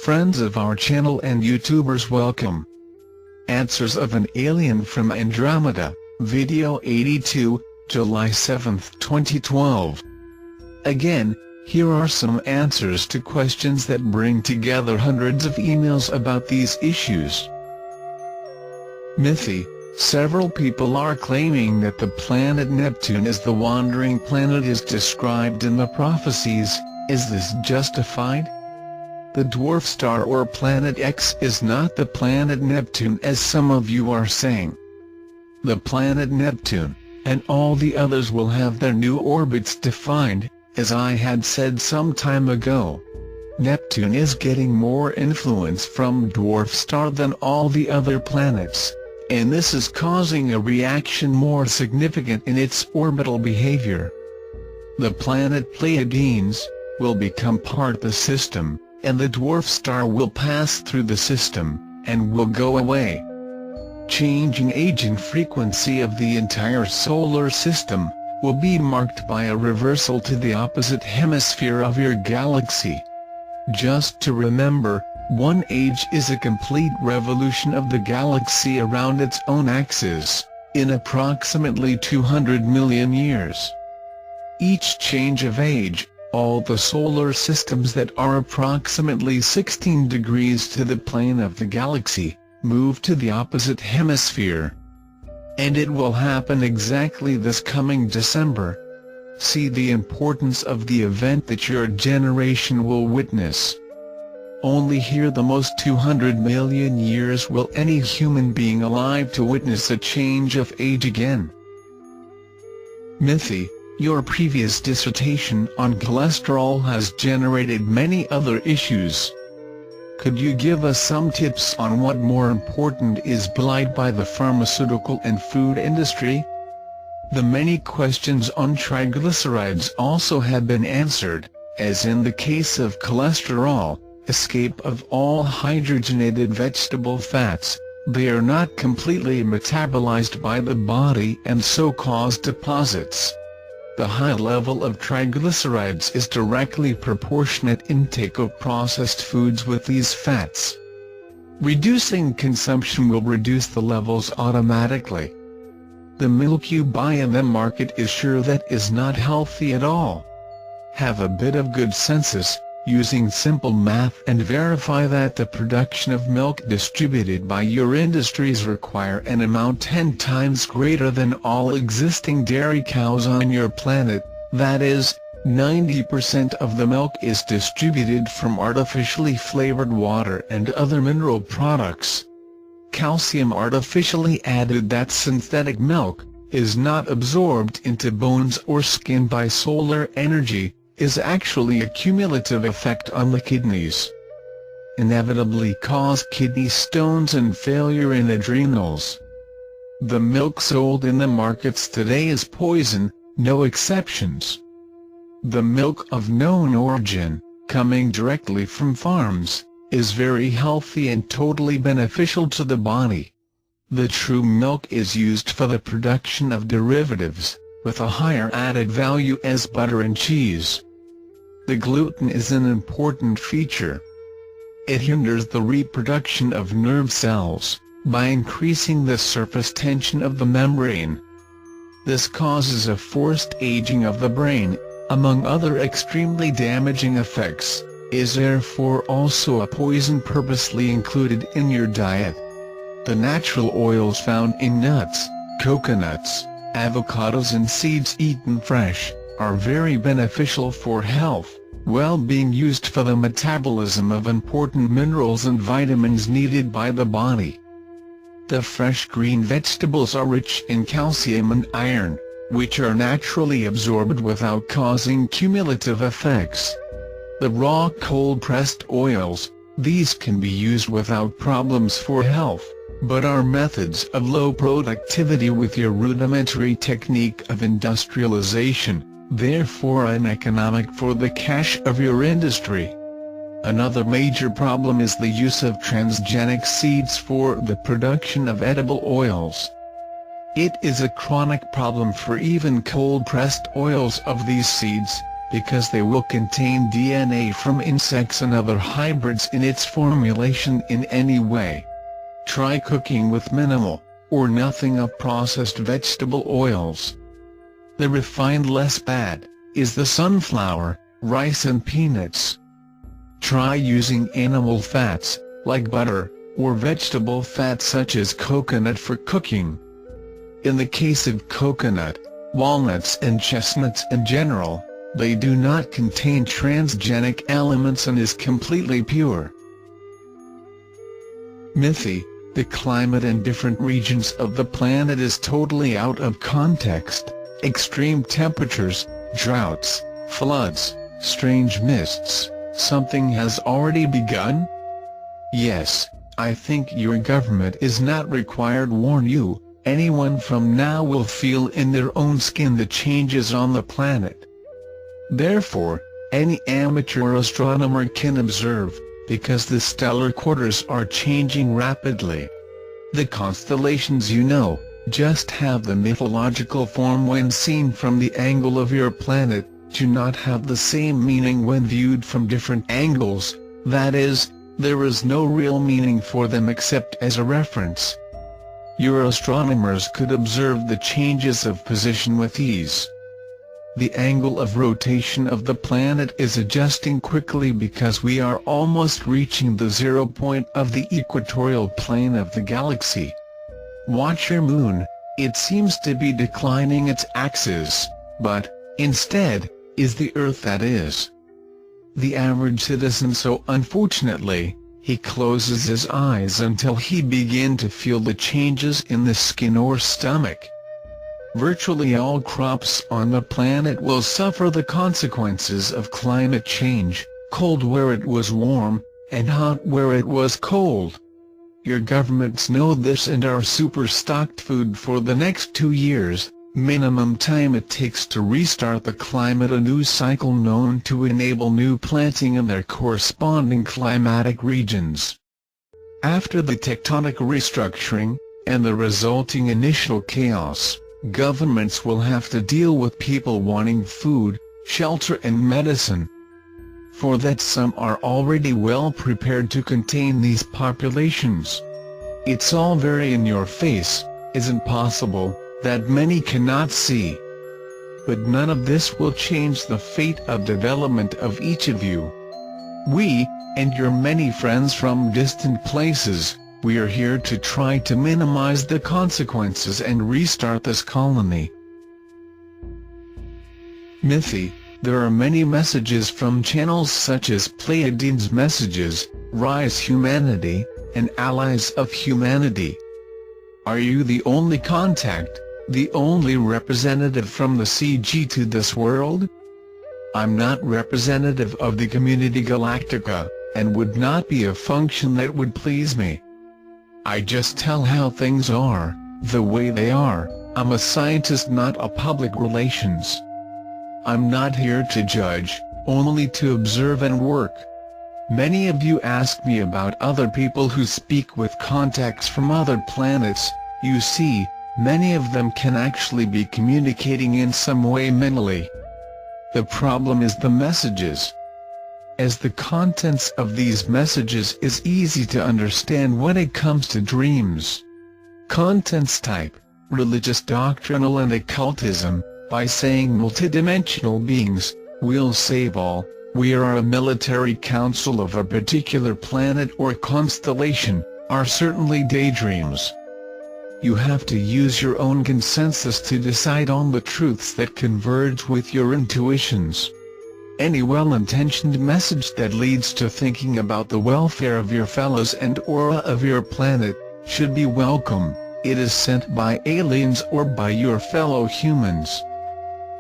Friends of our channel and YouTubers, welcome. Answers of an Alien from Andromeda, Video 82, July 7, 2012. Again, here are some answers to questions that bring together hundreds of emails about these issues. Mythy. Several people are claiming that the planet Neptune is the wandering planet as described in the prophecies. Is this justified? The dwarf star or Planet X is not the planet Neptune as some of you are saying. The planet Neptune, and all the others, will have their new orbits defined, as I had said some time ago. Neptune is getting more influence from dwarf star than all the other planets, and this is causing a reaction more significant in its orbital behavior. The planet Pleiades will become part of the system, and the dwarf star will pass through the system, and will go away. Changing age and frequency of the entire solar system will be marked by a reversal to the opposite hemisphere of your galaxy. Just to remember, one age is a complete revolution of the galaxy around its own axis, in approximately 200 million years. Each change of age, all the solar systems that are approximately 16 degrees to the plane of the galaxy, move to the opposite hemisphere. And it will happen exactly this coming December. See the importance of the event that your generation will witness. Only here the most 200 million years will any human being alive to witness a change of age again. Mythy. Your previous dissertation on cholesterol has generated many other issues. Could you give us some tips on what more important is belied by the pharmaceutical and food industry? The many questions on triglycerides also have been answered, as in the case of cholesterol, escape of all hydrogenated vegetable fats. They are not completely metabolized by the body and so cause deposits. The high level of triglycerides is directly proportionate intake of processed foods with these fats. Reducing consumption will reduce the levels automatically. The milk you buy in the market is sure that is not healthy at all. Have a bit of good sense, using simple math, and verify that the production of milk distributed by your industries require an amount 10 times greater than all existing dairy cows on your planet. That is, 90% of the milk is distributed from artificially flavored water and other mineral products. Calcium artificially added, that synthetic milk, is not absorbed into bones or skin by solar energy, is actually a cumulative effect on the kidneys. Inevitably cause kidney stones and failure in adrenals. The milk sold in the markets today is poison, no exceptions. The milk of known origin, coming directly from farms, is very healthy and totally beneficial to the body. The true milk is used for the production of derivatives, with a higher added value as butter and cheese. The gluten is an important feature. It hinders the reproduction of nerve cells, by increasing the surface tension of the membrane. This causes a forced aging of the brain, among other extremely damaging effects, is therefore also a poison purposely included in your diet. The natural oils found in nuts, coconuts, avocados and seeds eaten fresh, are very beneficial for health, well-being, used for the metabolism of important minerals and vitamins needed by the body. The fresh green vegetables are rich in calcium and iron, which are naturally absorbed without causing cumulative effects. The raw cold-pressed oils, these can be used without problems for health, but are methods of low productivity with your rudimentary technique of industrialization, therefore uneconomic for the cash of your industry. Another major problem is the use of transgenic seeds for the production of edible oils. It is a chronic problem for even cold-pressed oils of these seeds, because they will contain DNA from insects and other hybrids in its formulation in any way. Try cooking with minimal, or nothing of processed vegetable oils. The refined less bad, is the sunflower, rice and peanuts. Try using animal fats, like butter, or vegetable fat such as coconut for cooking. In the case of coconut, walnuts and chestnuts in general, they do not contain transgenic elements and is completely pure. Mythy, the climate in different regions of the planet is totally out of context. Extreme temperatures, droughts, floods, strange mists, something has already begun? Yes, I think your government is not required to warn you. Anyone from now will feel in their own skin the changes on the planet. Therefore, any amateur astronomer can observe, because the stellar quarters are changing rapidly. The constellations just have the mythological form when seen from the angle of your planet, do not have the same meaning when viewed from different angles, that is, there is no real meaning for them except as a reference. Your astronomers could observe the changes of position with ease. The angle of rotation of the planet is adjusting quickly because we are almost reaching the 0 point of the equatorial plane of the galaxy. Watch your moon, it seems to be declining its axis, but, instead, is the Earth that is. The average citizen, so unfortunately, he closes his eyes until he begins to feel the changes in the skin or stomach. Virtually all crops on the planet will suffer the consequences of climate change, cold where it was warm, and hot where it was cold. Your governments know this and are super-stocked food for the next 2 years, minimum time it takes to restart the climate, a new cycle known to enable new planting in their corresponding climatic regions. After the tectonic restructuring, and the resulting initial chaos, governments will have to deal with people wanting food, shelter and medicine. For that some are already well prepared to contain these populations. It's all very in your face, isn't possible, that many cannot see. But none of this will change the fate of development of each of you. We, and your many friends from distant places, we are here to try to minimize the consequences and restart this colony. Mythy, there are many messages from channels such as Pleiadians Messages, Rise Humanity, and Allies of Humanity. Are you the only contact, the only representative from the CG to this world? I'm not representative of the community Galactica, and would not be a function that would please me. I just tell how things are, the way they are. I'm a scientist, not a public relations. I'm not here to judge, only to observe and work. Many of you ask me about other people who speak with contacts from other planets. You see, many of them can actually be communicating in some way mentally. The problem is the messages. As the contents of these messages is easy to understand when it comes to dreams. Contents type, religious doctrinal and occultism, by saying multidimensional beings, will save all, we are a military council of a particular planet or constellation, are certainly daydreams. You have to use your own consensus to decide on the truths that converge with your intuitions. Any well-intentioned message that leads to thinking about the welfare of your fellows and aura of your planet, should be welcome. It is sent by aliens or by your fellow humans.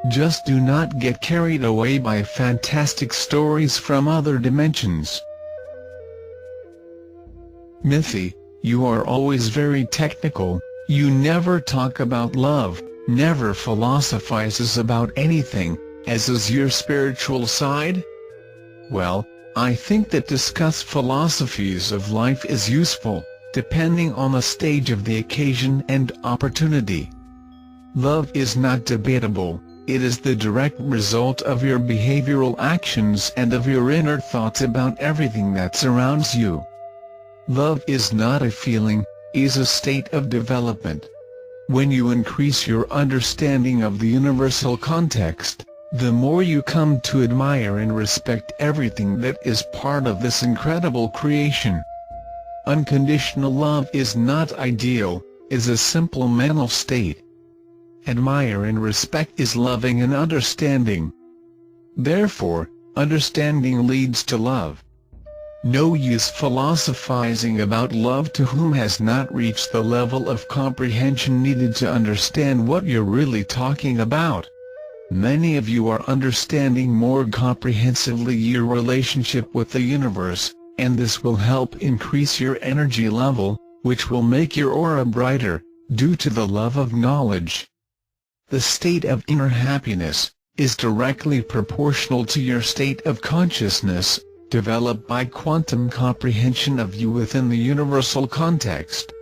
Just do not get carried away by fantastic stories from other dimensions. Mythy, you are always very technical, you never talk about love, never philosophizes about anything, as is your spiritual side? Well, I think that discuss philosophies of life is useful, depending on the stage of the occasion and opportunity. Love is not debatable, It is the direct result of your behavioral actions and of your inner thoughts about everything that surrounds you. Love is not a feeling, it is a state of development. When you increase your understanding of the universal context, the more you come to admire and respect everything that is part of this incredible creation. Unconditional love is not ideal, it is a simple mental state. Admire and respect is loving and understanding. Therefore, understanding leads to love. No use philosophizing about love to whom has not reached the level of comprehension needed to understand what you're really talking about. Many of you are understanding more comprehensively your relationship with the universe, and this will help increase your energy level, which will make your aura brighter, due to the love of knowledge. The state of inner happiness is directly proportional to your state of consciousness, developed by quantum comprehension of you within the universal context.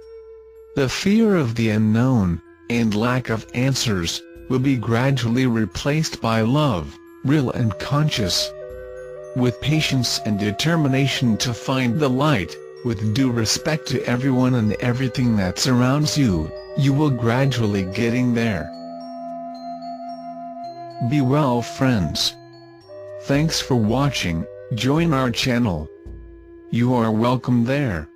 The fear of the unknown, and lack of answers, will be gradually replaced by love, real and conscious. With patience and determination to find the light, with due respect to everyone and everything that surrounds you, you will gradually getting there. Be well, friends. Thanks for watching. Join our channel. You are welcome there.